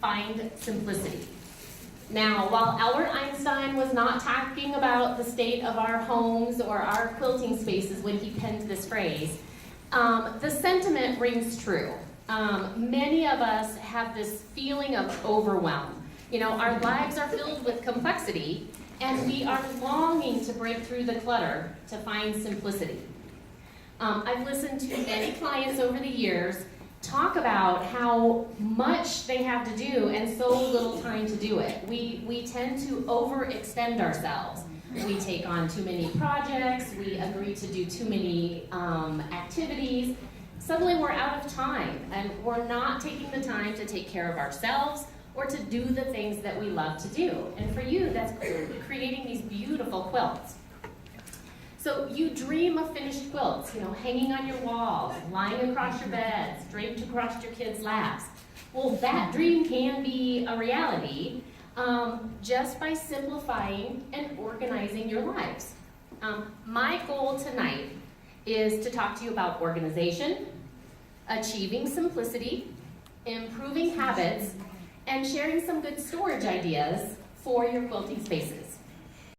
find simplicity. Now, while Albert Einstein was not talking about the state of our homes or our quilting spaces when he penned this phrase, the sentiment rings true. Many of us have this feeling of overwhelm. You know, our lives are filled with complexity, and we are longing to break through the clutter to find simplicity. I've listened to many clients over the years talk about how much they have to do and so little time to do it. We tend to overextend ourselves. We take on too many projects, we agree to do too many activities. Suddenly we're out of time, and we're not taking the time to take care of ourselves or to do the things that we love to do. And for you, that's creating these beautiful quilts. So you dream of finished quilts, you know, hanging on your walls, lying across your beds, draped across your kids' laps. Well, that dream can be a reality just by simplifying and organizing your lives. My goal tonight is to talk to you about organization, achieving simplicity, improving habits, and sharing some good storage ideas for your quilting spaces.